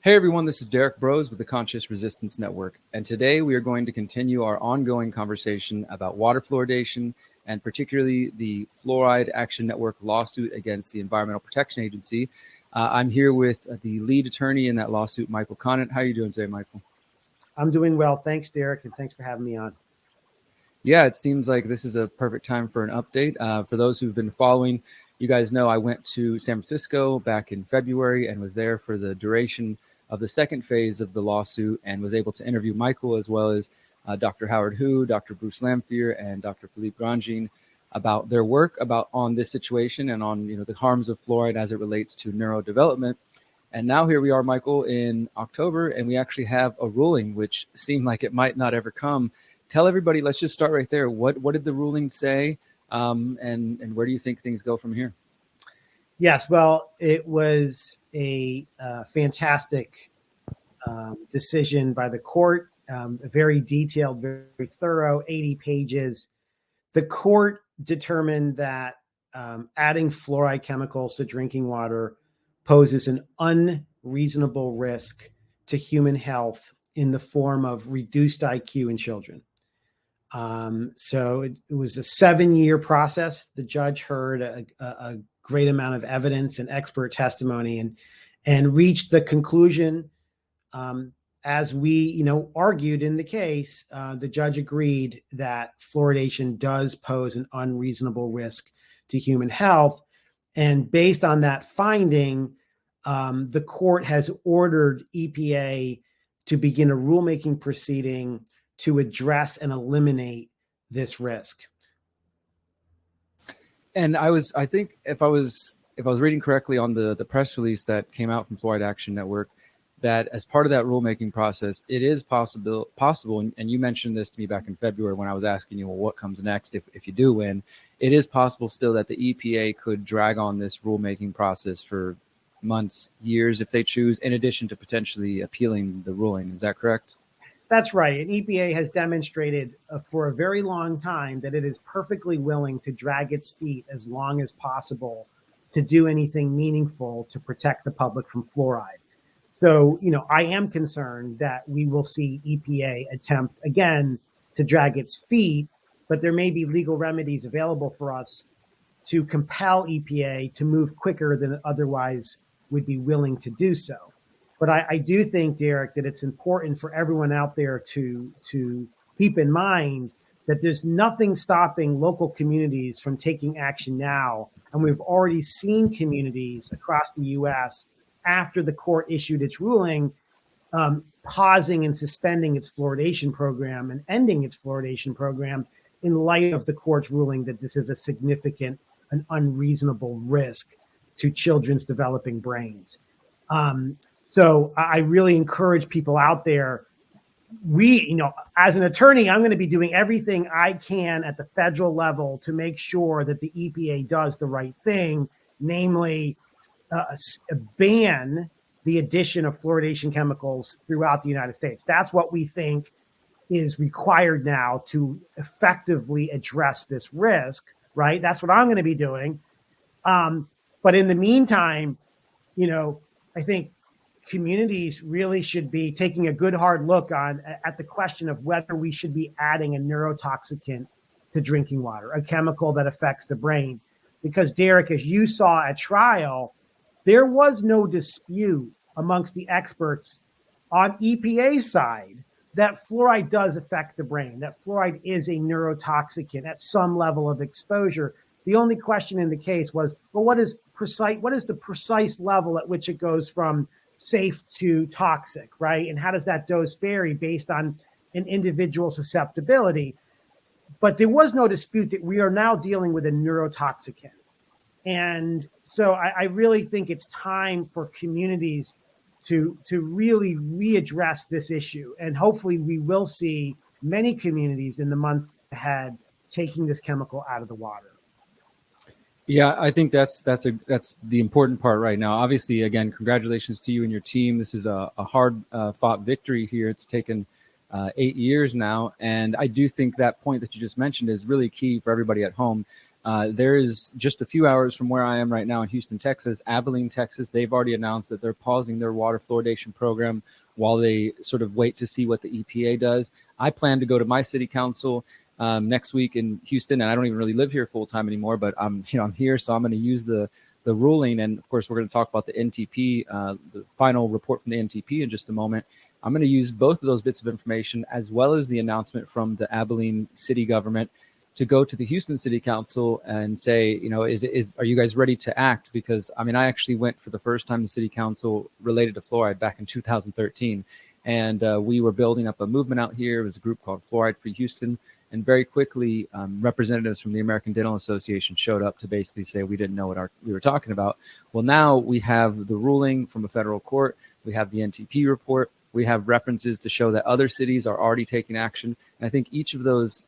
Hey everyone, this is Derrick Broze with the Conscious Resistance Network, and today we are going to continue our ongoing conversation about water fluoridation and particularly the Fluoride Action Network lawsuit against the Environmental Protection Agency. I'm here with the lead attorney in that lawsuit, Michael Connett. How are you doing today, Michael? I'm doing well. Thanks, Derrick, and thanks for having me on. Yeah, it seems like this is a perfect time for an update. For those who've been following, you guys know I went to San Francisco back in February and was there for the duration of the second phase of the lawsuit and was able to interview Michael as well as Dr. Howard Hu, Dr. Bruce Lamphere, and Dr. Philippe Grandjean about their work on this situation and on the harms of fluoride as it relates to neurodevelopment. And now here we are, Michael, in October, and we actually have a ruling which seemed like it might not ever come. Tell everybody, let's just start right there. What did the ruling say, and where do you think things go from here? Yes, well, it was a fantastic decision by the court, very detailed, very thorough, 80 pages. The court determined that adding fluoride chemicals to drinking water poses an unreasonable risk to human health in the form of reduced IQ in children. So it was a 7-year process. The judge heard a great amount of evidence and expert testimony and reached the conclusion, as we argued in the case, the judge agreed that fluoridation does pose an unreasonable risk to human health. And based on that finding, the court has ordered EPA to begin a rulemaking proceeding to address and eliminate this risk. And I think if I was reading correctly on the press release that came out from Fluoride Action Network, that as part of that rulemaking process, it is possible, and you mentioned this to me back in February when I was asking you, well, what comes next if you do win? It is possible still that the EPA could drag on this rulemaking process for months, years, if they choose, in addition to potentially appealing the ruling. Is that correct? That's right. And EPA has demonstrated for a very long time that it is perfectly willing to drag its feet as long as possible to do anything meaningful to protect the public from fluoride. So, I am concerned that we will see EPA attempt again to drag its feet, but there may be legal remedies available for us to compel EPA to move quicker than it otherwise would be willing to do so. But I do think, Derrick, that it's important for everyone out there to keep in mind that there's nothing stopping local communities from taking action now. And we've already seen communities across the U.S. after the court issued its ruling, pausing and suspending its fluoridation program and ending its fluoridation program in light of the court's ruling that this is a significant and unreasonable risk to children's developing brains. So I really encourage people out there. As an attorney, I'm going to be doing everything I can at the federal level to make sure that the EPA does the right thing, namely ban the addition of fluoridation chemicals throughout the United States. That's what we think is required now to effectively address this risk, right? That's what I'm going to be doing. But in the meantime, I think communities really should be taking a good hard look at the question of whether we should be adding a neurotoxicant to drinking water, a chemical that affects the brain. Because, Derrick, as you saw at trial, there was no dispute amongst the experts on EPA's side that fluoride does affect the brain, that fluoride is a neurotoxicant at some level of exposure. The only question in the case was, well, what is the precise level at which it goes from safe to toxic, right? And how does that dose vary based on an individual susceptibility? But there was no dispute that we are now dealing with a neurotoxicant. And so I really think it's time for communities to really readdress this issue. And hopefully we will see many communities in the months ahead taking this chemical out of the water. Yeah, I think that's the important part right now. Obviously, again, congratulations to you and your team. This is a hard fought victory here. It's taken 8 years now. And I do think that point that you just mentioned is really key for everybody at home. There is just a few hours from where I am right now in Houston, Texas, Abilene, Texas. They've already announced that they're pausing their water fluoridation program while they sort of wait to see what the EPA does. I plan to go to my city council next week in Houston, and I don't even really live here full time anymore, but I'm here, so I'm going to use the ruling. And of course, we're going to talk about the NTP, the final report from the NTP in just a moment. I'm going to use both of those bits of information as well as the announcement from the Abilene city government to go to the Houston City Council and say, are you guys ready to act? Because I actually went for the first time to City Council related to fluoride back in 2013, and we were building up a movement out here. It was a group called Fluoride Free Houston. And very quickly, representatives from the American Dental Association showed up to basically say we didn't know what we were talking about. Well, now we have the ruling from a federal court. We have the NTP report. We have references to show that other cities are already taking action. And I think each of those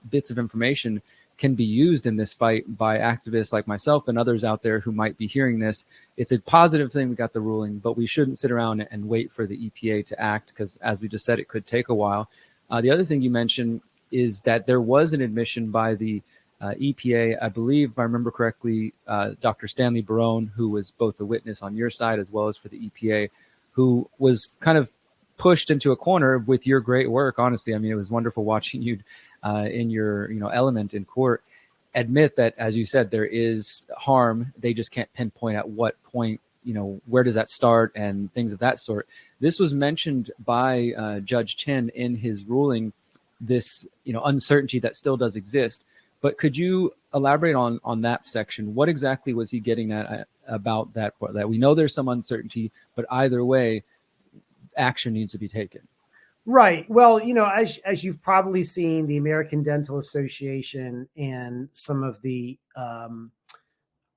bits of information can be used in this fight by activists like myself and others out there who might be hearing this. It's a positive thing we got the ruling, but we shouldn't sit around and wait for the EPA to act because, as we just said, it could take a while. The other thing you mentioned is that there was an admission by the EPA, I believe, if I remember correctly, Dr. Stanley Barone, who was both a witness on your side as well as for the EPA, who was kind of pushed into a corner with your great work. Honestly, it was wonderful watching you in your element in court admit that, as you said, there is harm. They just can't pinpoint at what point, where does that start and things of that sort. This was mentioned by Judge Chen in his ruling, this uncertainty that still does exist. But could you elaborate on that section? What exactly was he getting at about that we know there's some uncertainty, but either way, action needs to be taken? Right. Well, as you've probably seen, the American Dental Association and some of the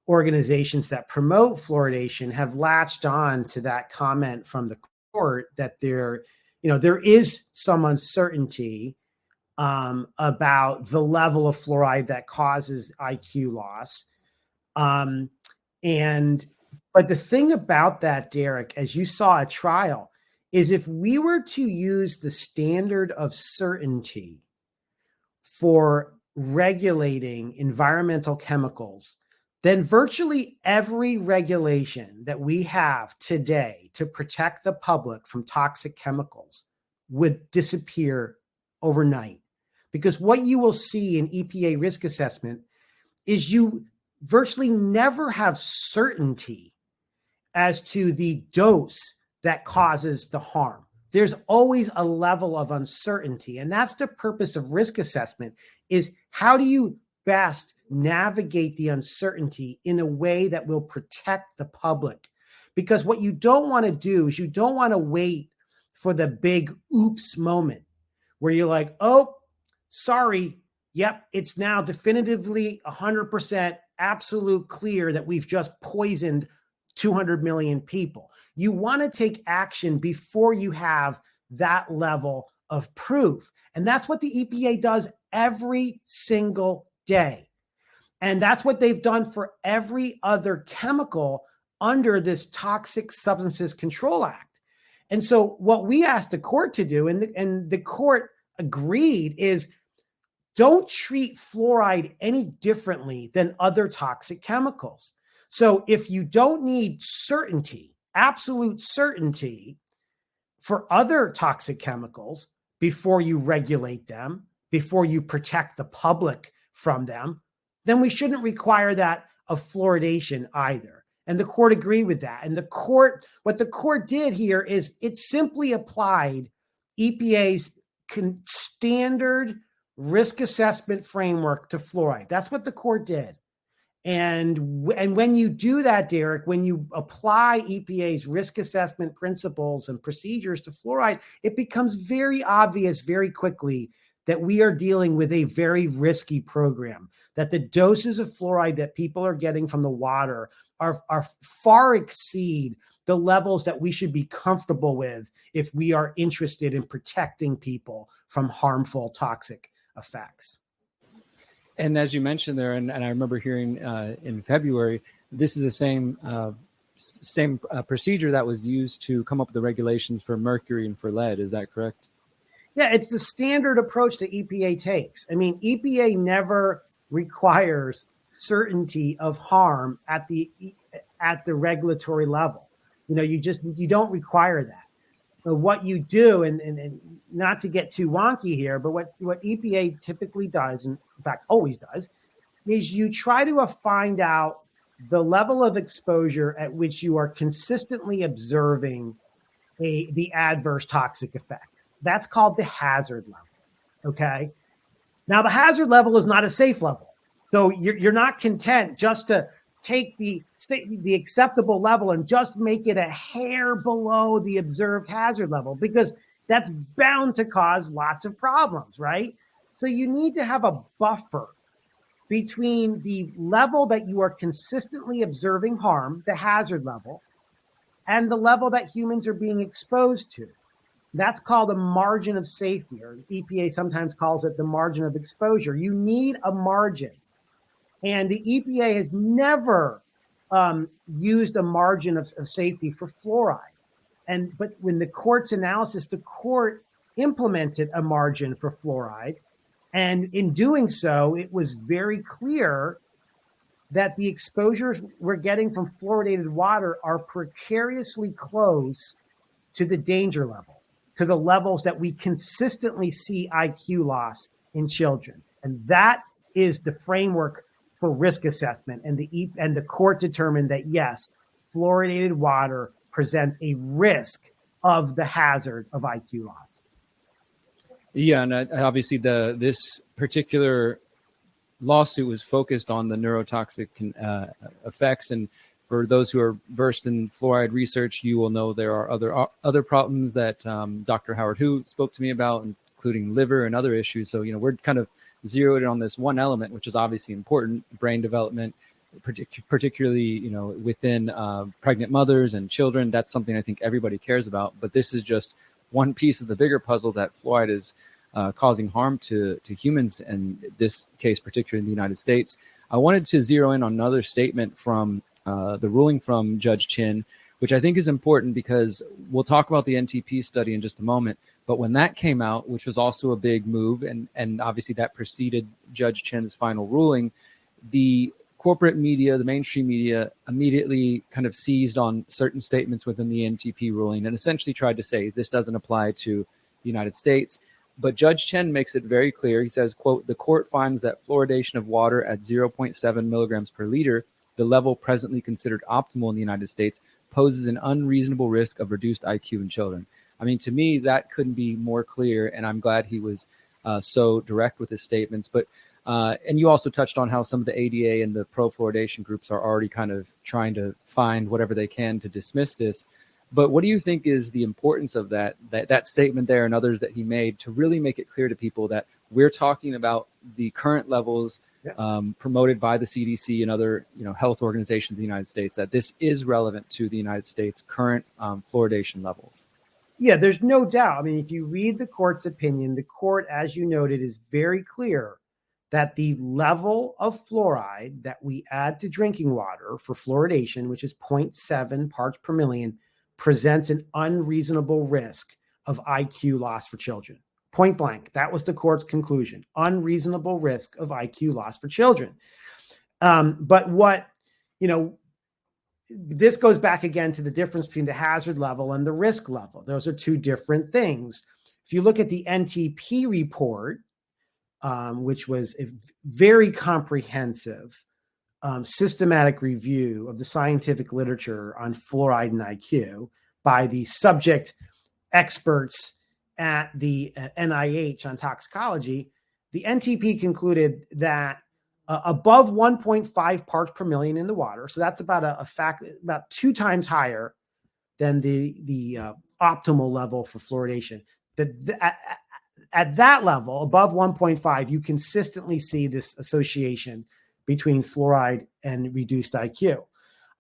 organizations that promote fluoridation have latched on to that comment from the court that there is some uncertainty about the level of fluoride that causes IQ loss. But the thing about that, Derrick, as you saw at trial, is if we were to use the standard of certainty for regulating environmental chemicals, then virtually every regulation that we have today to protect the public from toxic chemicals would disappear overnight. Because what you will see in EPA risk assessment is you virtually never have certainty as to the dose that causes the harm. There's always a level of uncertainty. And that's the purpose of risk assessment, is how do you best navigate the uncertainty in a way that will protect the public? Because what you don't want to do is you don't want to wait for the big oops moment where you're like, oh, sorry, yep, it's now definitively 100% absolute clear that we've just poisoned 200 million people. You want to take action before you have that level of proof. And that's what the EPA does every single day. And that's what they've done for every other chemical under this Toxic Substances Control Act. And so what we asked the court to do, and the court agreed, is don't treat fluoride any differently than other toxic chemicals. So if you don't need certainty, absolute certainty for other toxic chemicals before you regulate them, before you protect the public from them, then we shouldn't require that of fluoridation either. And the court agreed with that. And what the court did here is it simply applied EPA's standard risk assessment framework to fluoride. That's what the court did. And when you do that, Derrick, when you apply EPA's risk assessment principles and procedures to fluoride, it becomes very obvious very quickly that we are dealing with a very risky program, that the doses of fluoride that people are getting from the water are far exceed the levels that we should be comfortable with if we are interested in protecting people from harmful toxic effects. And as you mentioned there, and I remember hearing in February, this is the same procedure that was used to come up with the regulations for mercury and for lead. Is that correct? Yeah, it's the standard approach that EPA takes. I mean, EPA never requires certainty of harm at the regulatory level. You don't require that. But what you do, and not to get too wonky here, but what EPA typically does, and in fact always does, is you try to find out the level of exposure at which you are consistently observing the adverse toxic effect. That's called the hazard level. Okay. Now the hazard level is not a safe level. So you're not content just to take the acceptable level and just make it a hair below the observed hazard level, because that's bound to cause lots of problems, right? So you need to have a buffer between the level that you are consistently observing harm, the hazard level, and the level that humans are being exposed to. That's called a margin of safety, or EPA sometimes calls it the margin of exposure. You need a margin. And the EPA has never used a margin of safety for fluoride. But when the court's analysis, the court implemented a margin for fluoride. And in doing so, it was very clear that the exposures we're getting from fluoridated water are precariously close to the danger level, to the levels that we consistently see IQ loss in children. And that is the framework for risk assessment. And the court determined that, yes, fluoridated water presents a risk of the hazard of IQ loss. Yeah, and obviously this particular lawsuit was focused on the neurotoxic effects. And for those who are versed in fluoride research, you will know there are other problems that Dr. Howard Hu spoke to me about, including liver and other issues. So, we're kind of zeroed in on this one element, which is obviously important: brain development, particularly, within pregnant mothers and children. That's something I think everybody cares about. But this is just one piece of the bigger puzzle that fluoride is causing harm to humans, and this case, particularly in the United States. I wanted to zero in on another statement from the ruling from Judge Chin, which I think is important because we'll talk about the NTP study in just a moment. But when that came out, which was also a big move, and obviously that preceded Judge Chin's final ruling, the corporate media, the mainstream media, immediately kind of seized on certain statements within the NTP ruling and essentially tried to say this doesn't apply to the United States. But Judge Chen makes it very clear. He says, quote, "The court finds that fluoridation of water at 0.7 milligrams per liter, the level presently considered optimal in the United States, poses an unreasonable risk of reduced IQ in children." I mean, to me, that couldn't be more clear, and I'm glad he was so direct with his statements. But and you also touched on how some of the ADA and the pro-fluoridation groups are already kind of trying to find whatever they can to dismiss this. But what do you think is the importance of that statement there and others that he made to really make it clear to people that we're talking about the current levels promoted by the CDC and other health organizations in the United States, that this is relevant to the United States current fluoridation levels? Yeah, there's no doubt. I mean, if you read the court's opinion, the court, as you noted, is very clear that the level of fluoride that we add to drinking water for fluoridation, which is 0.7 parts per million, presents an unreasonable risk of IQ loss for children. Point blank. That was the court's conclusion. Unreasonable risk of IQ loss for children. But what, this goes back again to the difference between the hazard level and the risk level. Those are two different things. If you look at the NTP report, which was a very comprehensive, systematic review of the scientific literature on fluoride and IQ by the subject experts at the NIH on toxicology, the NTP concluded that above 1.5 parts per million in the water, so that's about about 2 times higher than the optimal level for fluoridation. At that level, above 1.5, you consistently see this association between fluoride and reduced IQ.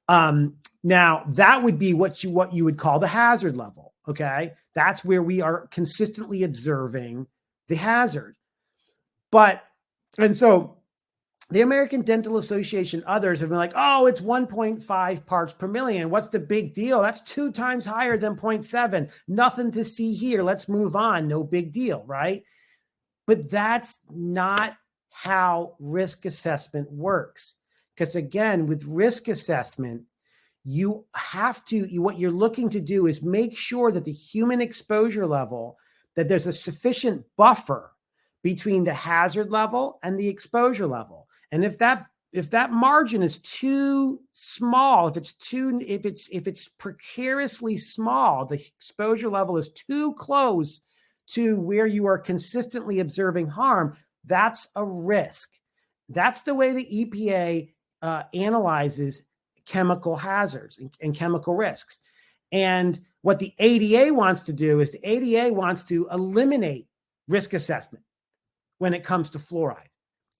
Now, that would be what you would call the hazard level, okay? That's where we are consistently observing the hazard. And so the American Dental Association, others have been like, oh, it's 1.5 parts per million. What's the big deal? That's 2 times higher than 0.7. Nothing to see here. Let's move on. No big deal, right? But that's not how risk assessment works. Because again, with risk assessment, you have to, what you're looking to do is make sure that the human exposure level, that there's a sufficient buffer between the hazard level and the exposure level. And if that margin is too small, if it's precariously small, the exposure level is too close to where you are consistently observing harm, that's a risk. That's the way the EPA analyzes chemical hazards and chemical risks. And what the ADA wants to do is the ADA wants to eliminate risk assessment when it comes to fluoride.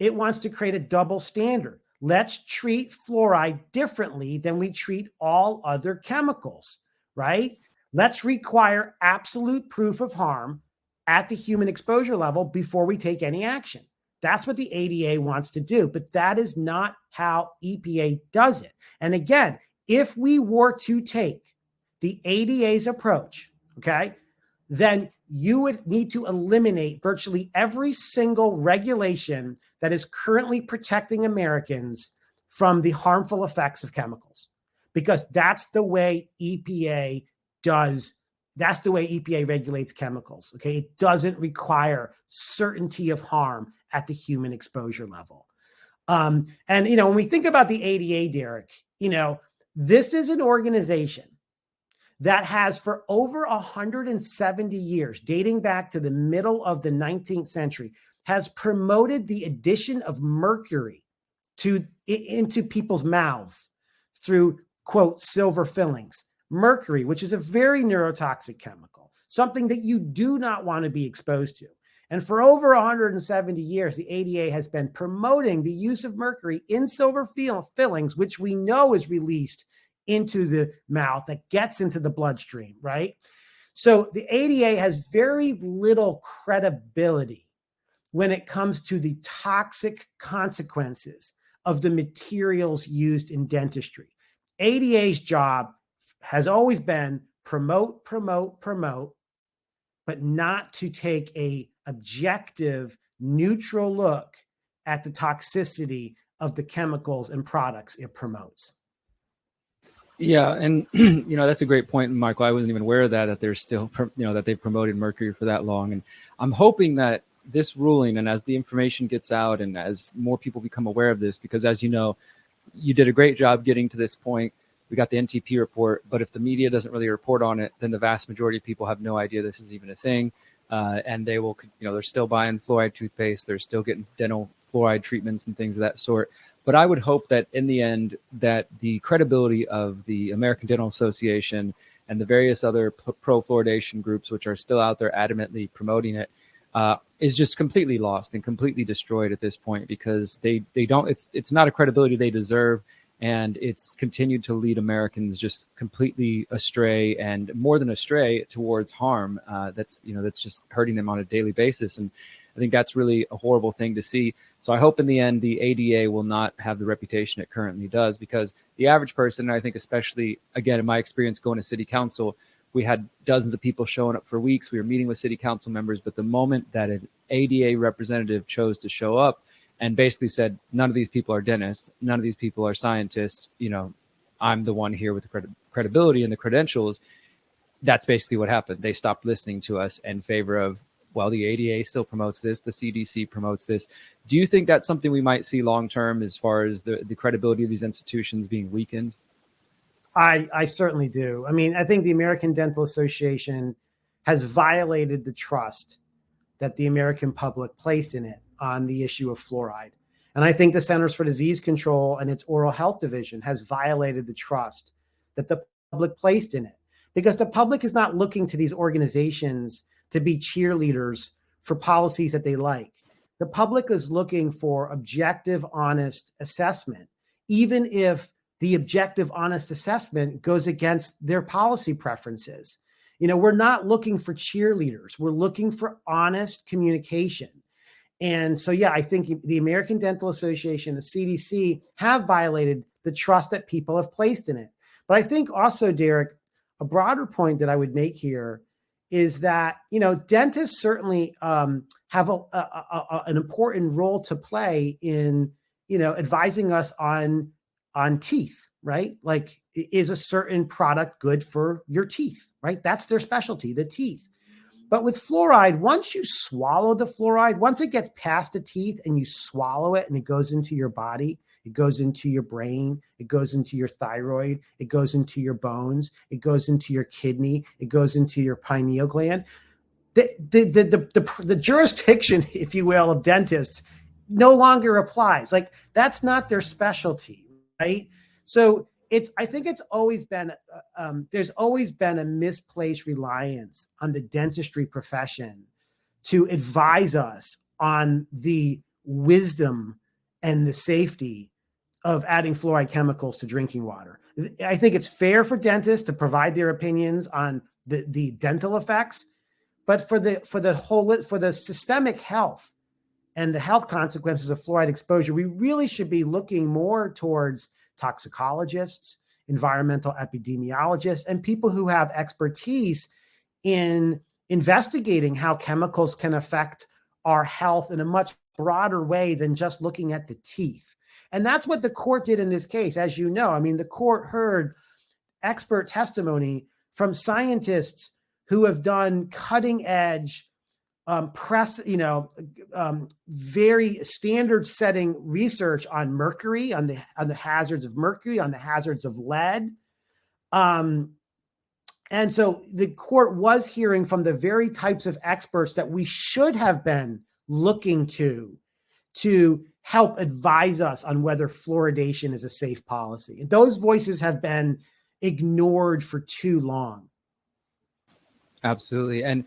It wants to create a double standard. Let's treat fluoride differently than we treat all other chemicals, right? Let's require absolute proof of harm at the human exposure level before we take any action. That's what the ADA wants to do, but that is not how EPA does it. And again, if we were to take the ADA's approach, okay, then you would need to eliminate virtually every single regulation that is currently protecting Americans from the harmful effects of chemicals, because that's the way EPA does. That's the way EPA regulates chemicals. Okay. It doesn't require certainty of harm at the human exposure level. And, when we think about the ADA, Derrick, this is an organization that has for over 170 years, dating back to the middle of the 19th century, has promoted the addition of mercury into people's mouths through, quote, silver fillings. Mercury, which is a very neurotoxic chemical, something that you do not want to be exposed to. And for over 170 years, the ADA has been promoting the use of mercury in silver fillings, which we know is released into the mouth, that gets into the bloodstream, right? So the ADA has very little credibility when it comes to the toxic consequences of the materials used in dentistry. ADA's job has always been promote, but not to take a objective, neutral look at the toxicity of the chemicals and products it promotes. Yeah. And, that's a great point, Michael. I wasn't even aware of that there's still, that they've promoted mercury for that long. And I'm hoping that this ruling, and as the information gets out and as more people become aware of this, because as you know, you did a great job getting to this point. We got the NTP report, but if the media doesn't really report on it, then the vast majority of people have no idea this is even a thing. And they will, they're still buying fluoride toothpaste. They're still getting dental fluoride treatments and things of that sort. But I would hope that in the end, that the credibility of the American Dental Association and the various other pro-fluoridation groups, which are still out there adamantly promoting it, is just completely lost and completely destroyed at this point, because they don't, it's not a credibility they deserve. And it's continued to lead Americans just completely astray, and more than astray, towards harm. That's just hurting them on a daily basis. And I think that's really a horrible thing to see. So I hope in the end, the ADA will not have the reputation it currently does, because the average person, and I think especially, again, in my experience going to city council, we had dozens of people showing up for weeks. We were meeting with city council members, but the moment that an ADA representative chose to show up and basically said, none of these people are dentists, none of these people are scientists, I'm the one here with the credibility and the credentials, that's basically what happened. They stopped listening to us in favor of, well, the ADA still promotes this, the CDC promotes this. Do you think that's something we might see long-term as far as the credibility of these institutions being weakened? I certainly do. I mean, I think the American Dental Association has violated the trust that the American public placed in it on the issue of fluoride. And I think the Centers for Disease Control and its oral health division has violated the trust that the public placed in it, because the public is not looking to these organizations to be cheerleaders for policies that they like. The public is looking for objective, honest assessment, even if the objective, honest assessment goes against their policy preferences. We're not looking for cheerleaders. We're looking for honest communication. And so, yeah, I think the American Dental Association, the CDC, have violated the trust that people have placed in it. But I think also, Derrick, a broader point that I would make here is that, dentists certainly have an important role to play in advising us on teeth, right? Like, is a certain product good for your teeth, right? That's their specialty, the teeth. But with fluoride, once you swallow the fluoride, once it gets past the teeth and you swallow it and it goes into your body, it goes into your brain, it goes into your thyroid, it goes into your bones, it goes into your kidney, it goes into your pineal gland. The jurisdiction, if you will, of dentists no longer applies. Like, that's not their specialty, right? So I think it's always been, there's always been a misplaced reliance on the dentistry profession to advise us on the wisdom and the safety of adding fluoride chemicals to drinking water. I think it's fair for dentists to provide their opinions on the dental effects, but for the systemic health and the health consequences of fluoride exposure, we really should be looking more towards toxicologists, environmental epidemiologists, and people who have expertise in investigating how chemicals can affect our health in a much broader way than just looking at the teeth. And that's what the court did in this case. As you know, I mean, the court heard expert testimony from scientists who have done cutting edge very standard setting research on mercury, on the hazards of mercury, on the hazards of lead. And so the court was hearing from the very types of experts that we should have been looking to help advise us on whether fluoridation is a safe policy. And those voices have been ignored for too long. Absolutely. And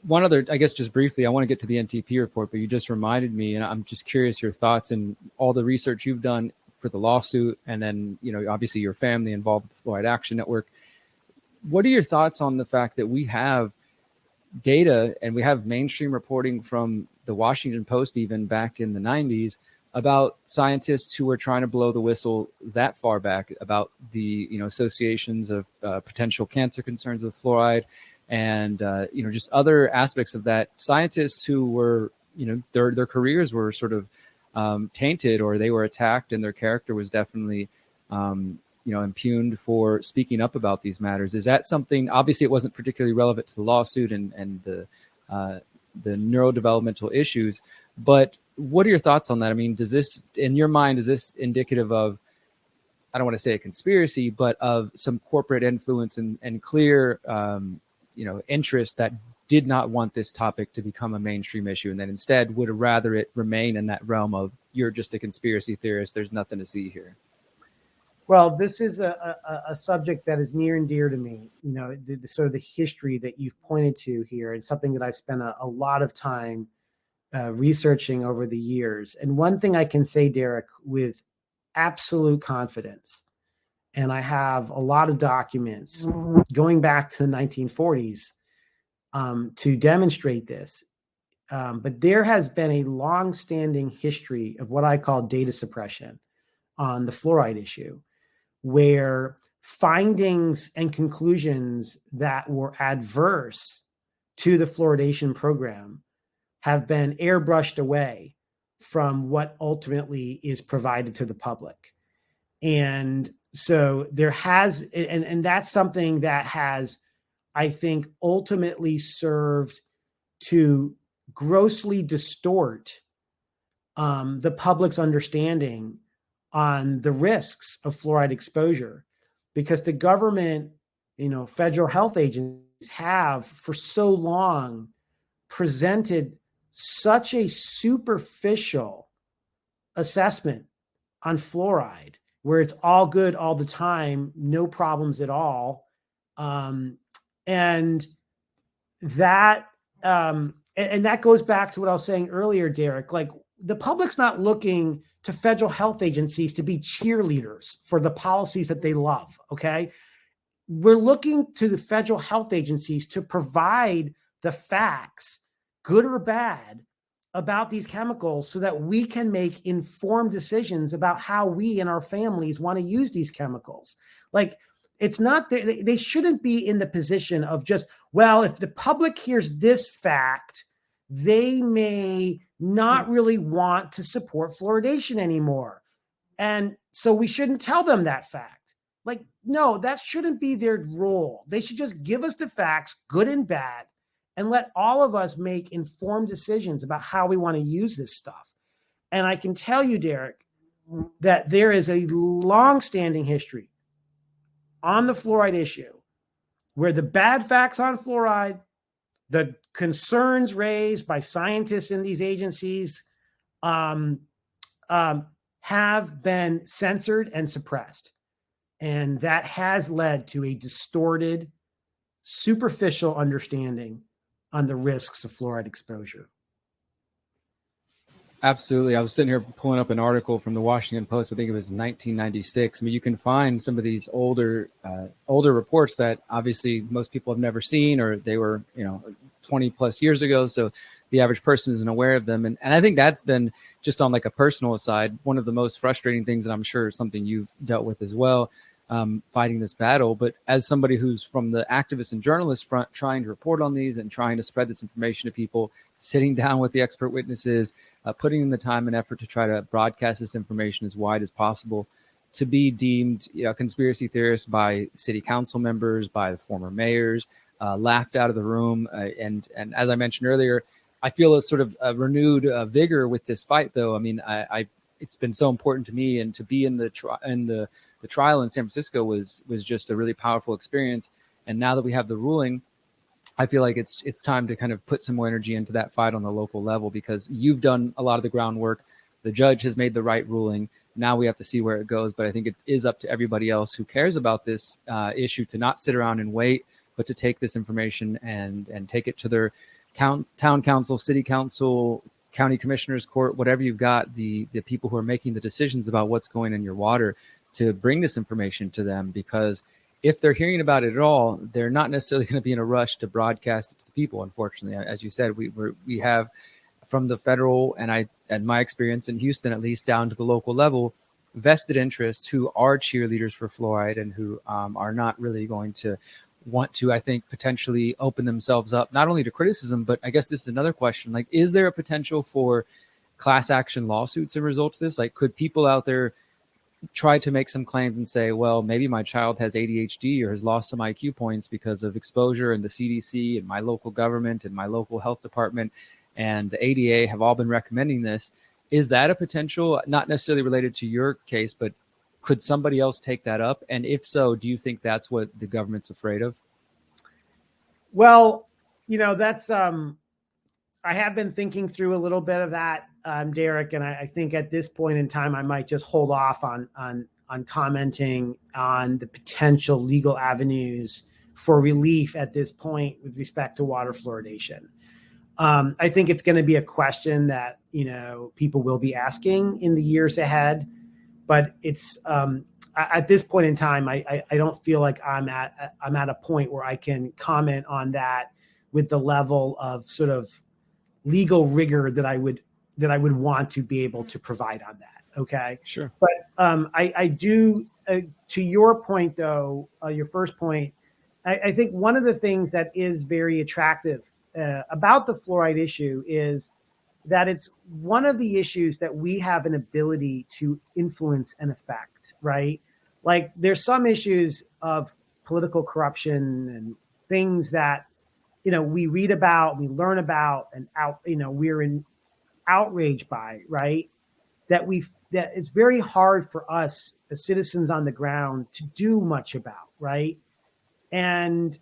one other, I guess, just briefly, I want to get to the NTP report, but you just reminded me, and I'm just curious your thoughts and all the research you've done for the lawsuit, and then, obviously your family involved with the Fluoride Action Network. What are your thoughts on the fact that we have data and we have mainstream reporting from the Washington Post, even back in the 90s, about scientists who were trying to blow the whistle that far back about the, associations of potential cancer concerns with fluoride, and just other aspects of that. Scientists who were, their careers were sort of tainted, or they were attacked, and their character was definitely impugned for speaking up about these matters. Is that something? Obviously, it wasn't particularly relevant to the lawsuit and the neurodevelopmental issues, but what are your thoughts on that? I mean, does this, in your mind, is this indicative of, I don't want to say a conspiracy, but of some corporate influence and clear interest that did not want this topic to become a mainstream issue, and then instead would rather it remain in that realm of, you're just a conspiracy theorist, there's nothing to see here? Well, this is a subject that is near and dear to me. The sort of the history that you've pointed to here, and something that I've spent a lot of time researching over the years. And one thing I can say, Derrick, with absolute confidence, and I have a lot of documents going back to the 1940s to demonstrate this, but there has been a long-standing history of what I call data suppression on the fluoride issue, where findings and conclusions that were adverse to the fluoridation program have been airbrushed away from what ultimately is provided to the public. And so there has, and that's something that has, I think, ultimately served to grossly distort the public's understanding on the risks of fluoride exposure, because the government, federal health agencies have for so long presented such a superficial assessment on fluoride, where it's all good all the time, no problems at all. And that goes back to what I was saying earlier, Derrick. Like, the public's not looking to federal health agencies to be cheerleaders for the policies that they love, okay? We're looking to the federal health agencies to provide the facts, good or bad, about these chemicals so that we can make informed decisions about how we and our families want to use these chemicals. Like, it's not, they shouldn't be in the position of just, well, if the public hears this fact, they may not really want to support fluoridation anymore. And so we shouldn't tell them that fact. Like, no, that shouldn't be their role. They should just give us the facts, good and bad, and let all of us make informed decisions about how we want to use this stuff. And I can tell you, Derrick, that there is a long-standing history on the fluoride issue where the bad facts on fluoride, the concerns raised by scientists in these agencies, have been censored and suppressed. And that has led to a distorted, superficial understanding on the risks of fluoride exposure. Absolutely. I was sitting here pulling up an article from the Washington Post. I think it was 1996. I mean, you can find some of these older reports that obviously most people have never seen, or they were, 20 plus years ago. So the average person isn't aware of them. And I think that's been, just on like a personal side, one of the most frustrating things, and I'm sure something you've dealt with as well, fighting this battle. But as somebody who's from the activist and journalist front, trying to report on these and trying to spread this information to people, sitting down with the expert witnesses, putting in the time and effort to try to broadcast this information as wide as possible, to be deemed a conspiracy theorist by city council members, by the former mayors, laughed out of the room. And as I mentioned earlier, I feel a sort of a renewed vigor with this fight, though. I mean, it's been so important to me, and to be in the trial in San Francisco was just a really powerful experience. And now that we have the ruling, I feel like it's time to kind of put some more energy into that fight on the local level, because you've done a lot of the groundwork. The judge has made the right ruling. Now we have to see where it goes. But I think it is up to everybody else who cares about this issue to not sit around and wait, but to take this information and take it to their town council, city council, county commissioner's court, whatever you've got, the people who are making the decisions about what's going in your water, to bring this information to them. Because if they're hearing about it at all, they're not necessarily going to be in a rush to broadcast it to the people. Unfortunately, as you said, we have, from the federal, and my experience in Houston, at least down to the local level, vested interests who are cheerleaders for fluoride and who are not really going to want to, I think, potentially open themselves up, not only to criticism, but I guess this is another question. Like, is there a potential for class action lawsuits as a result of this? Like, could people out there try to make some claims and say, well, maybe my child has ADHD or has lost some IQ points because of exposure, and the CDC and my local government and my local health department and the ADA have all been recommending this? Is that a potential, not necessarily related to your case, but could somebody else take that up? And if so, do you think that's what the government's afraid of? Well, that's, I have been thinking through a little bit of that, Derrick, and I think at this point in time, I might just hold off on commenting on the potential legal avenues for relief at this point with respect to water fluoridation. I think it's going to be a question that, people will be asking in the years ahead, but it's, at this point in time, I don't feel like I'm at a point where I can comment on that with the level of sort of legal rigor that I would want to be able to provide on that. Okay. Sure. But I do, to your point though, your first point, I think one of the things that is very attractive about the fluoride issue is that it's one of the issues that we have an ability to influence and affect, right? Like, there's some issues of political corruption and things that, we read about, we learn about, and we're outraged by, right? That it's very hard for us as citizens on the ground to do much about, right? And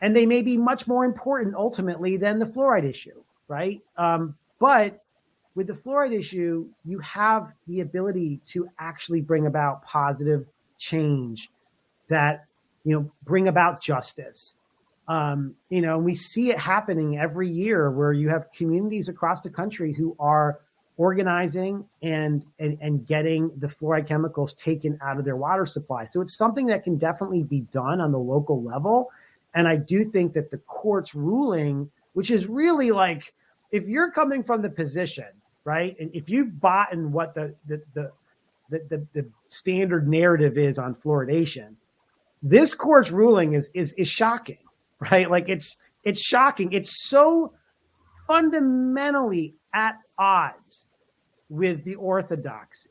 they may be much more important ultimately than the fluoride issue, right? But with the fluoride issue, you have the ability to actually bring about positive change that, bring about justice. And we see it happening every year, where you have communities across the country who are organizing and getting the fluoride chemicals taken out of their water supply. So it's something that can definitely be done on the local level. And I do think that the court's ruling, which is really like, if you're coming from the position, right, and if you've bought in what the standard narrative is on fluoridation, this court's ruling is shocking, right? Like, it's shocking. It's so fundamentally at odds with the orthodoxy,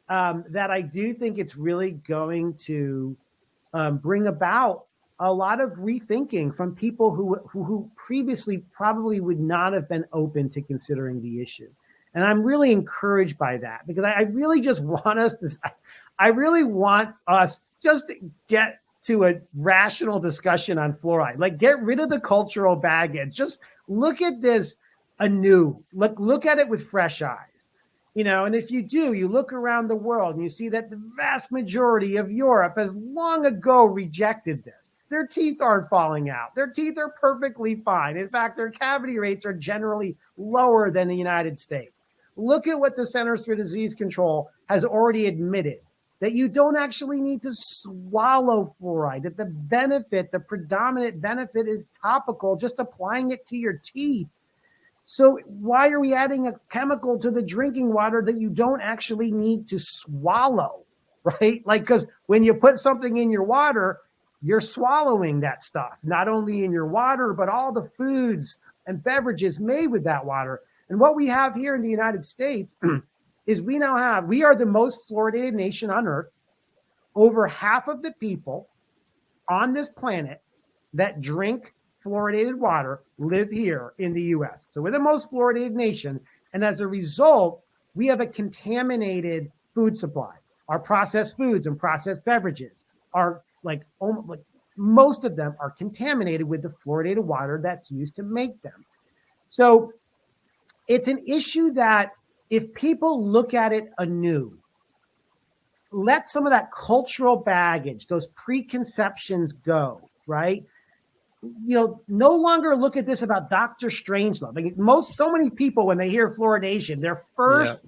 that I do think it's really going to bring about a lot of rethinking from people who previously probably would not have been open to considering the issue. And I'm really encouraged by that, because I really just want us to, I really want us just to get to a rational discussion on fluoride. Like, get rid of the cultural baggage. Just look at this anew. Look at it with fresh eyes. And if you do, you look around the world and you see that the vast majority of Europe has long ago rejected this. Their teeth aren't falling out. Their teeth are perfectly fine. In fact, their cavity rates are generally lower than the United States. Look at what the Centers for Disease Control has already admitted, that you don't actually need to swallow fluoride, that the benefit, the predominant benefit, is topical, just applying it to your teeth. So why are we adding a chemical to the drinking water that you don't actually need to swallow, right? Like, because when you put something in your water, you're swallowing that stuff, not only in your water, but all the foods and beverages made with that water. And what we have here in the United States is we are the most fluoridated nation on earth. Over half of the people on this planet that drink fluoridated water live here in the US. So we're the most fluoridated nation. And as a result, we have a contaminated food supply. Our processed foods and processed beverages are most of them are contaminated with the fluoridated water that's used to make them. So it's an issue that, if people look at it anew, let some of that cultural baggage, those preconceptions go, right? No longer look at this about Dr. Strangelove. So many people, when they hear fluoridation, their first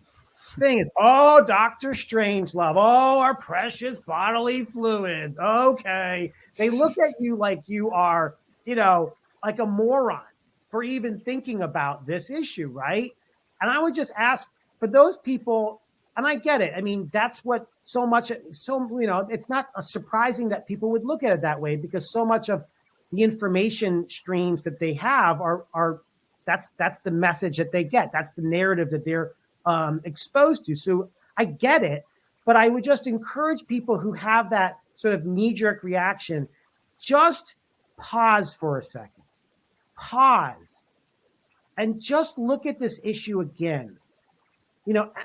thing is, oh, Dr. Strangelove, oh, our precious bodily fluids. Okay. They look at you like you are, like a moron for even thinking about this issue, right? And I would just ask, for those people, and I get it. I mean, that's what it's not surprising that people would look at it that way, because so much of the information streams that they have that's the message that they get. That's the narrative that they're exposed to. So I get it, but I would just encourage people who have that sort of knee-jerk reaction, just pause for a second. Pause and just look at this issue again,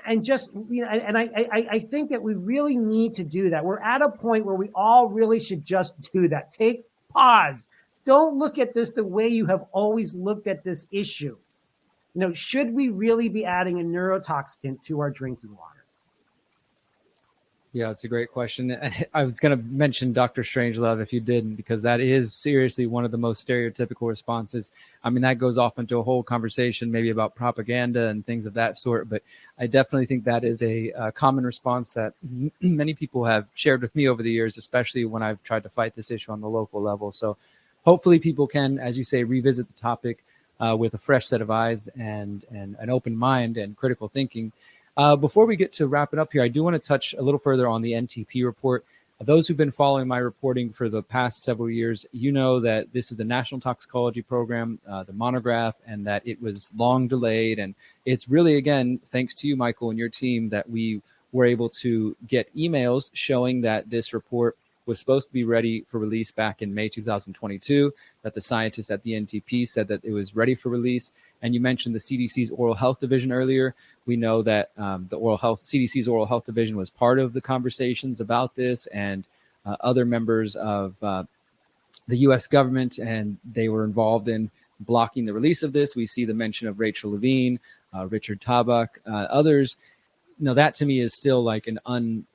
and just, and I think that we really need to do that. We're at a point where we all really should just do that. Take pause. Don't look at this the way you have always looked at this issue. Should we really be adding a neurotoxin to our drinking water? Yeah, it's a great question. I was going to mention Dr. Strangelove if you didn't, because that is seriously one of the most stereotypical responses. I mean, that goes off into a whole conversation maybe about propaganda and things of that sort. But I definitely think that is a common response that many people have shared with me over the years, especially when I've tried to fight this issue on the local level. So hopefully people can, as you say, revisit the topic with a fresh set of eyes and an open mind and critical thinking. Before we get to wrap it up here, I do want to touch a little further on the NTP report. Those who've been following my reporting for the past several years, that this is the National Toxicology Program, the monograph, and that it was long delayed. And it's really, again, thanks to you, Michael, and your team, that we were able to get emails showing that this report was supposed to be ready for release back in May 2022, that the scientists at the NTP said that it was ready for release. And you mentioned the CDC's Oral Health Division earlier. We know that the CDC's Oral Health Division was part of the conversations about this, and other members of the U.S. government, and they were involved in blocking the release of this. We see the mention of Rachel Levine, Richard Tabak, others. That to me is still like an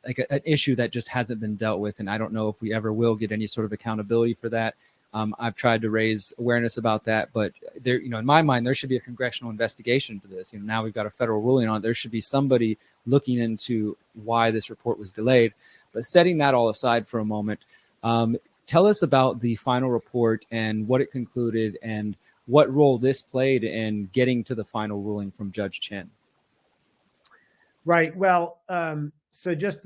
issue that just hasn't been dealt with, and I don't know if we ever will get any sort of accountability for that. I've tried to raise awareness about that, but there, in my mind, there should be a congressional investigation into this. Now we've got a federal ruling on it. There should be somebody looking into why this report was delayed. But setting that all aside for a moment, tell us about the final report and what it concluded and what role this played in getting to the final ruling from Judge Chen. Right. Well, so just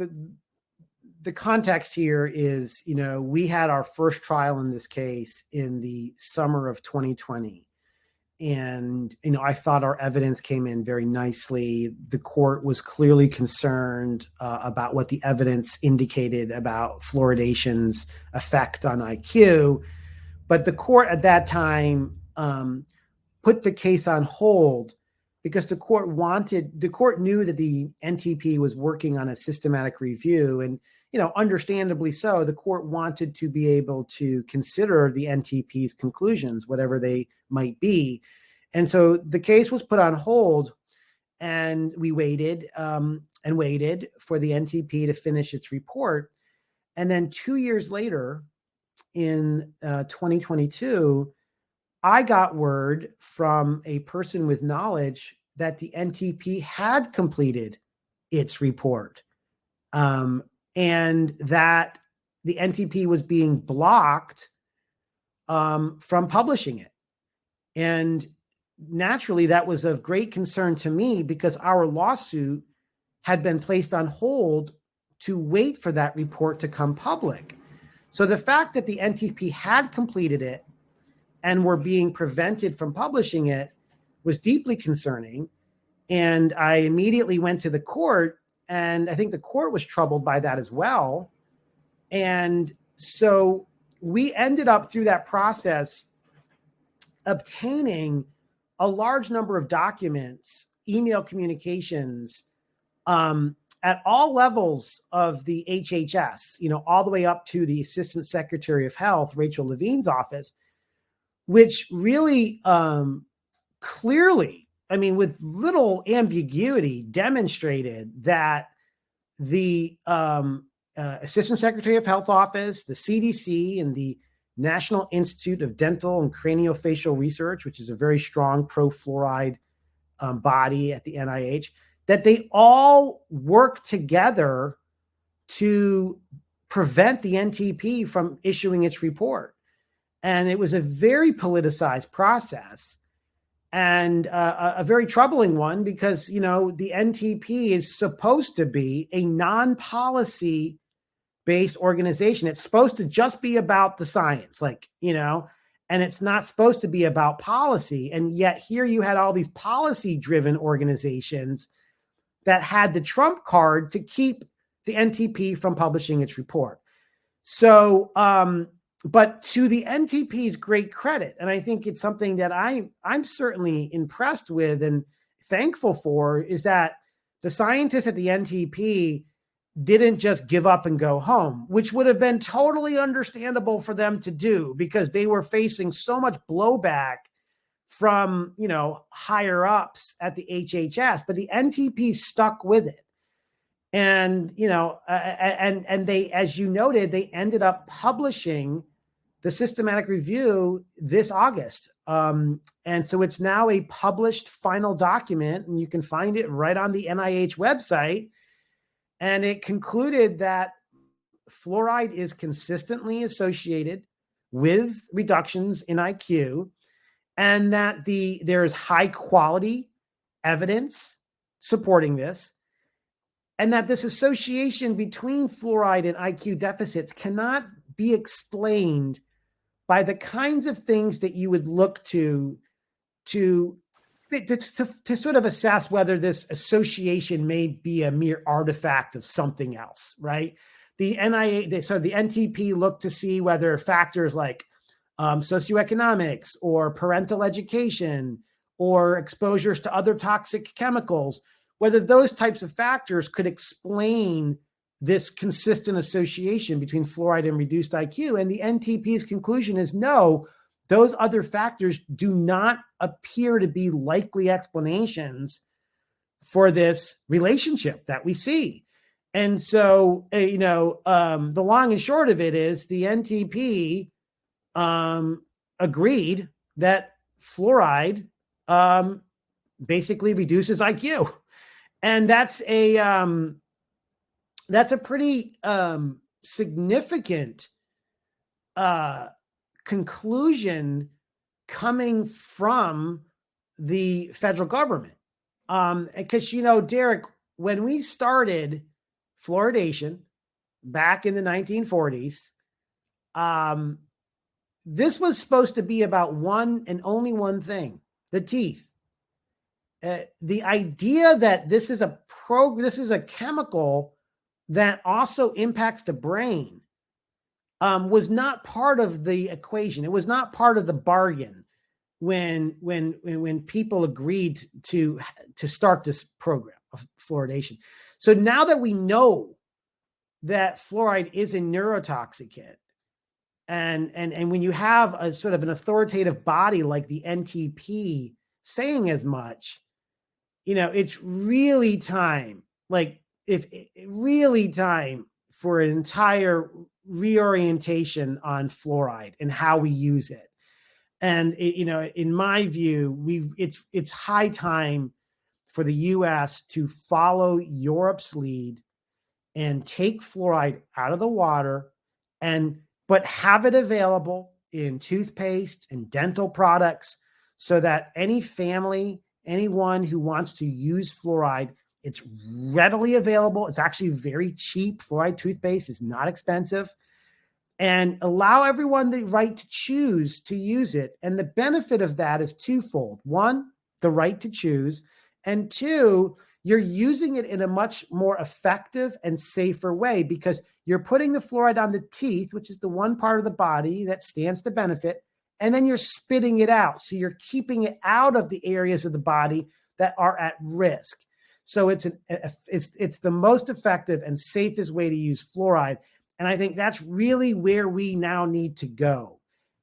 the context here is, we had our first trial in this case in the summer of 2020. And, I thought our evidence came in very nicely. The court was clearly concerned about what the evidence indicated about fluoridation's effect on IQ. But the court at that time put the case on hold because the court knew that the NTP was working on a systematic review. And, understandably so, the court wanted to be able to consider the NTP's conclusions, whatever they might be. And so the case was put on hold, and we waited and waited for the NTP to finish its report. And then 2 years later, in 2022, I got word from a person with knowledge that the NTP had completed its report. And that the NTP was being blocked from publishing it. And naturally, that was of great concern to me because our lawsuit had been placed on hold to wait for that report to come public. So the fact that the NTP had completed it and were being prevented from publishing it was deeply concerning. And I immediately went to the court, and I think the court was troubled by that as well. And so we ended up through that process obtaining a large number of documents, email communications, at all levels of the HHS, all the way up to the Assistant Secretary of Health, Rachel Levine's office, which really clearly, with little ambiguity, demonstrated that the Assistant Secretary of Health office, the CDC, and the National Institute of Dental and Craniofacial Research, which is a very strong pro-fluoride body at the NIH, that they all work together to prevent the NTP from issuing its report. And it was a very politicized process, and a very troubling one because, the NTP is supposed to be a non-policy based organization. It's supposed to just be about the science, and it's not supposed to be about policy. And yet here you had all these policy driven organizations that had the trump card to keep the NTP from publishing its report. So, but to the NTP's great credit, and I think it's something that I'm certainly impressed with and thankful for, is that the scientists at the NTP didn't just give up and go home, which would have been totally understandable for them to do because they were facing so much blowback from, higher ups at the HHS, but the NTP stuck with it. And, and they, as you noted, they ended up publishing the systematic review this August. And so it's now a published final document, and you can find it right on the NIH website. And it concluded that fluoride is consistently associated with reductions in IQ, and that there's high quality evidence supporting this, and that this association between fluoride and IQ deficits cannot be explained by the kinds of things that you would look to sort of assess whether this association may be a mere artifact of something else, right? The NTP looked to see whether factors like socioeconomics or parental education or exposures to other toxic chemicals, whether those types of factors could explain this consistent association between fluoride and reduced IQ. And the NTP's conclusion is no, those other factors do not appear to be likely explanations for this relationship that we see. And so, the long and short of it is the NTP agreed that fluoride basically reduces IQ. And that's a pretty significant conclusion coming from the federal government. Because, Derrick, when we started fluoridation back in the 1940s, this was supposed to be about one and only one thing, the teeth. The idea that this is a chemical that also impacts the brain was not part of the equation. It was not part of the bargain when people agreed to start this program of fluoridation. So now that we know that fluoride is a neurotoxicant, and when you have a sort of an authoritative body like the NTP saying as much, it's really time, really time for an entire reorientation on fluoride and how we use it. And in my view, it's high time for the U.S. to follow Europe's lead and take fluoride out of the water, but have it available in toothpaste and dental products, so that anyone who wants to use fluoride, it's readily available. It's actually very cheap. Fluoride toothpaste is not expensive. And allow everyone the right to choose to use it. And the benefit of that is twofold. One, the right to choose. And two, you're using it in a much more effective and safer way, because you're putting the fluoride on the teeth, which is the one part of the body that stands to benefit, and then you're spitting it out. So you're keeping it out of the areas of the body that are at risk. So it's the most effective and safest way to use fluoride. And I think that's really where we now need to go.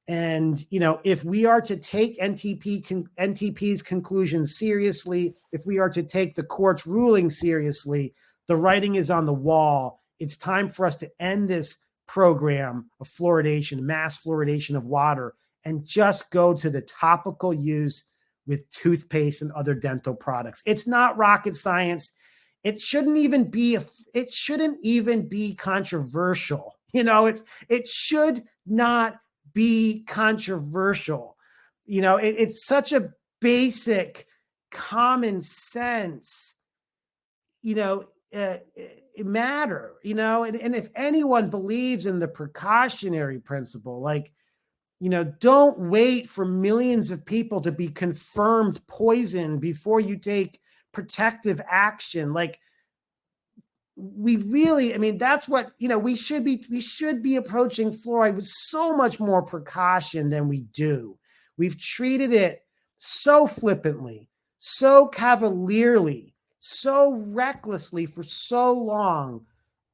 And, if we are to take NTP's conclusions seriously, if we are to take the court's ruling seriously, the writing is on the wall. It's time for us to end this program of fluoridation, mass fluoridation of water, and just go to the topical use with toothpaste and other dental products. It's not rocket science. It shouldn't even be controversial. It should not be controversial. It's such a basic common sense, matter, and if anyone believes in the precautionary principle, don't wait for millions of people to be confirmed poisoned before you take protective action. We really, that's what, we should be approaching fluoride with so much more precaution than we do. We've treated it so flippantly, so cavalierly, so recklessly for so long,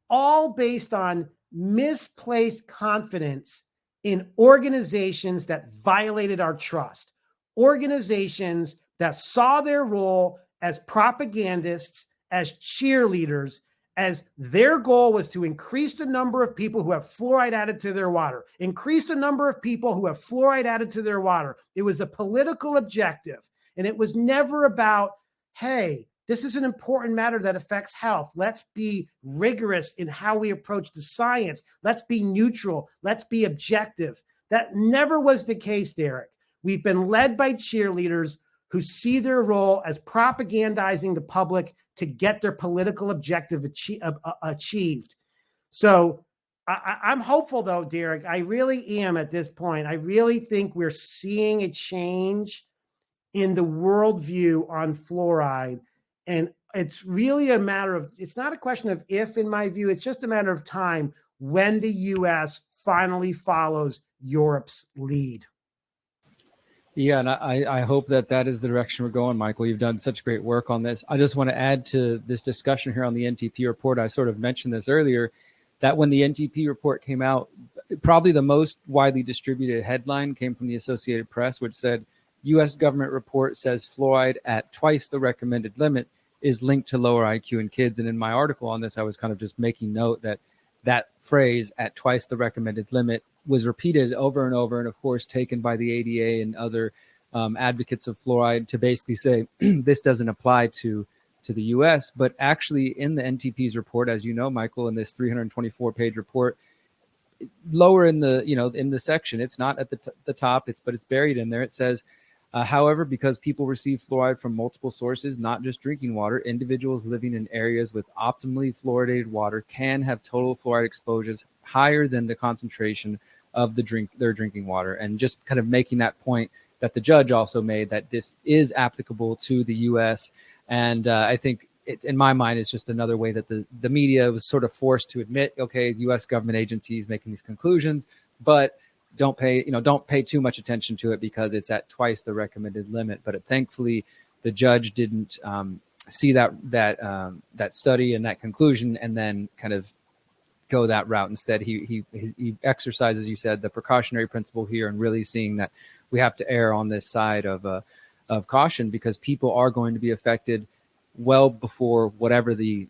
all based on misplaced confidence in organizations that violated our trust, organizations that saw their role as propagandists, as cheerleaders, as their goal was to increase the number of people who have fluoride added to their water, increase the number of people who have fluoride added to their water. It was a political objective. And it was never about, hey, this is an important matter that affects health. Let's be rigorous in how we approach the science. Let's be neutral. Let's be objective. That never was the case, Derrick. We've been led by cheerleaders who see their role as propagandizing the public to get their political objective achieved. So I'm hopeful, though, Derrick. I really am at this point. I really think we're seeing a change in the worldview on fluoride. And it's really a matter of, it's not a question of if, in my view, it's just a matter of time when the U.S. finally follows Europe's lead. Yeah, and I hope that is the direction we're going, Michael. You've done such great work on this. I just want to add to this discussion here on the NTP report. I sort of mentioned this earlier, that when the NTP report came out, probably the most widely distributed headline came from the Associated Press, which said, U.S. government report says fluoride at twice the recommended limit is linked to lower IQ in kids. And in my article on this, I was kind of just making note that phrase at twice the recommended limit was repeated over and over, and of course taken by the ADA and other advocates of fluoride to basically say this doesn't apply to the U.S. But actually, in the NTP's report, as you know, Michael, in this 324-page report, lower in the section, it's not at the top, but it's buried in there. It says, however, because people receive fluoride from multiple sources, not just drinking water, individuals living in areas with optimally fluoridated water can have total fluoride exposures higher than the concentration of their drinking water. And just kind of making that point that the judge also made, that this is applicable to the U.S. And I think in my mind, it's just another way that the media was sort of forced to admit, okay, the U.S. government agencies making these conclusions, but don't pay too much attention to it because it's at twice the recommended limit. But thankfully, the judge didn't see that study and that conclusion and then kind of go that route. Instead, he exercised, as you said, the precautionary principle here, and really seeing that we have to err on this side of caution, because people are going to be affected well before whatever the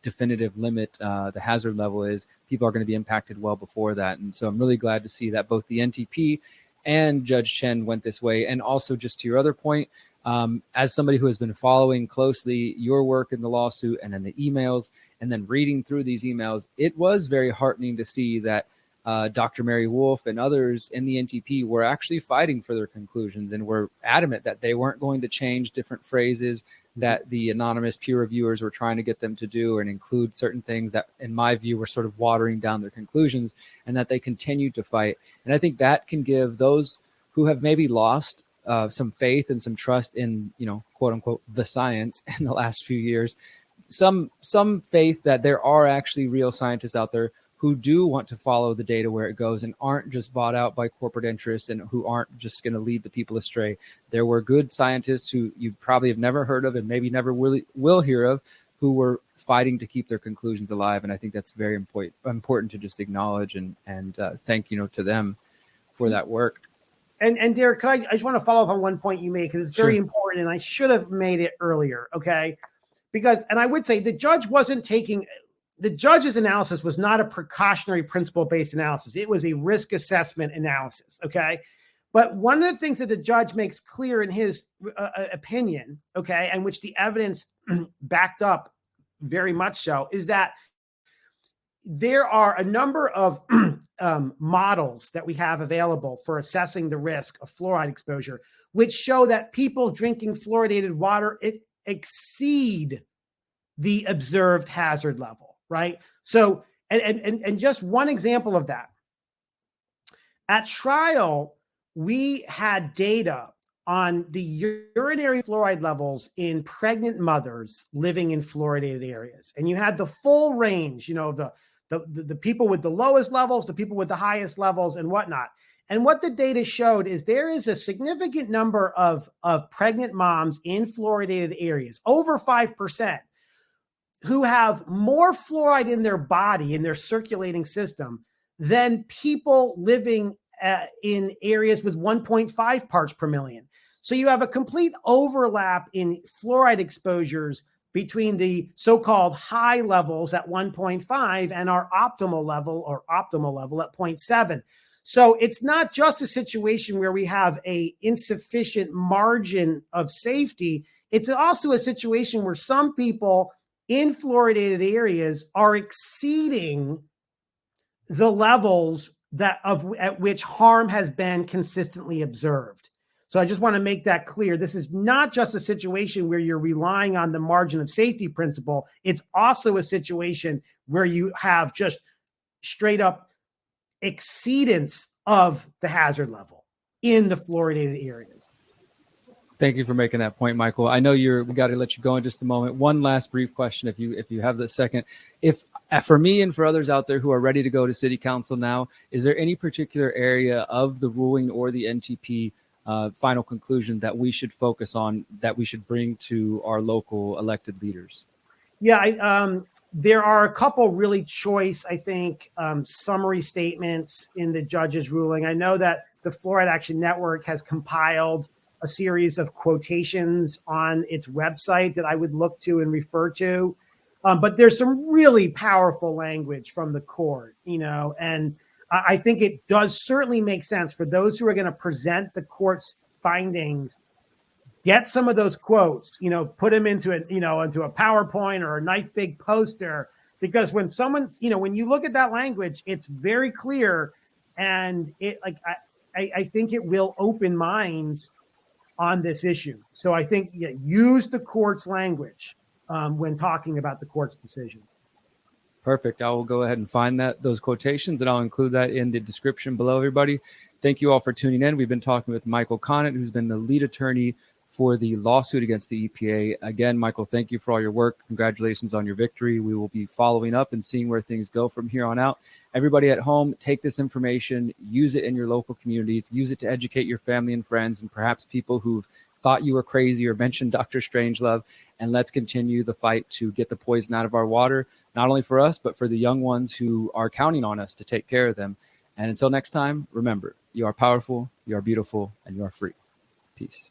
definitive limit, the hazard level is. People are going to be impacted well before that. And so I'm really glad to see that both the NTP and Judge Chen went this way. And also, just to your other point, as somebody who has been following closely your work in the lawsuit and in the emails, and then reading through these emails, it was very heartening to see that Dr. Mary Wolf and others in the NTP were actually fighting for their conclusions and were adamant that they weren't going to change different phrases that the anonymous peer reviewers were trying to get them to do, and include certain things that, in my view, were sort of watering down their conclusions, and that they continued to fight. And I think that can give those who have maybe lost some faith and some trust in, quote unquote, the science in the last few years, some faith that there are actually real scientists out there who do want to follow the data where it goes and aren't just bought out by corporate interests, and who aren't just going to lead the people astray. There were good scientists who you probably have never heard of and maybe never will hear of, who were fighting to keep their conclusions alive. And I think that's very important to just acknowledge and thank to them for that work. And Derrick, I just want to follow up on one point you made, because it's very important, and I should have made it earlier, okay? And I would say the judge's analysis was not a precautionary principle-based analysis. It was a risk assessment analysis, okay? But one of the things that the judge makes clear in his opinion, okay, and which the evidence backed up very much so, is that there are a number of models that we have available for assessing the risk of fluoride exposure, which show that people drinking fluoridated water exceed the observed hazard level, right? So, and just one example of that. At trial, we had data on the urinary fluoride levels in pregnant mothers living in fluoridated areas. And you had the full range, the people with the lowest levels, the people with the highest levels, and whatnot. And what the data showed is there is a significant number of pregnant moms in fluoridated areas, over 5%, who have more fluoride in their body, in their circulating system, than people living in areas with 1.5 parts per million. So you have a complete overlap in fluoride exposures between the so-called high levels at 1.5 and our optimal level at 0.7. So it's not just a situation where we have a insufficient margin of safety. It's also a situation where some people in fluoridated areas are exceeding the levels at which harm has been consistently observed. So I just want to make that clear. This is not just a situation where you're relying on the margin of safety principle. It's also a situation where you have just straight up exceedance of the hazard level in the fluoridated areas. Thank you for making that point, Michael. I know we got to let you go in just a moment. One last brief question, if you have the second. If for me and for others out there who are ready to go to City Council now, is there any particular area of the ruling or the NTP final conclusion that we should focus on, that we should bring to our local elected leaders? Yeah, there are a couple really choice, I think, summary statements in the judge's ruling. I know that the Fluoride Action Network has compiled a series of quotations on its website that I would look to and refer to. But there's some really powerful language from the court, and I think it does certainly make sense for those who are going to present the court's findings, get some of those quotes, put them into a PowerPoint or a nice big poster, because when when you look at that language, it's very clear, and I think it will open minds on this issue. So I think use the court's language when talking about the court's decision. Perfect. I will go ahead and find those quotations, and I'll include that in the description below, everybody. Thank you all for tuning in. We've been talking with Michael Connett, who's been the lead attorney for the lawsuit against the EPA. Again, Michael, thank you for all your work. Congratulations on your victory. We will be following up and seeing where things go from here on out. Everybody at home, take this information, use it in your local communities, use it to educate your family and friends, and perhaps people who've thought you were crazy or mentioned Dr. Strangelove. And let's continue the fight to get the poison out of our water, not only for us, but for the young ones who are counting on us to take care of them. And until next time, remember, you are powerful, you are beautiful, and you are free. Peace.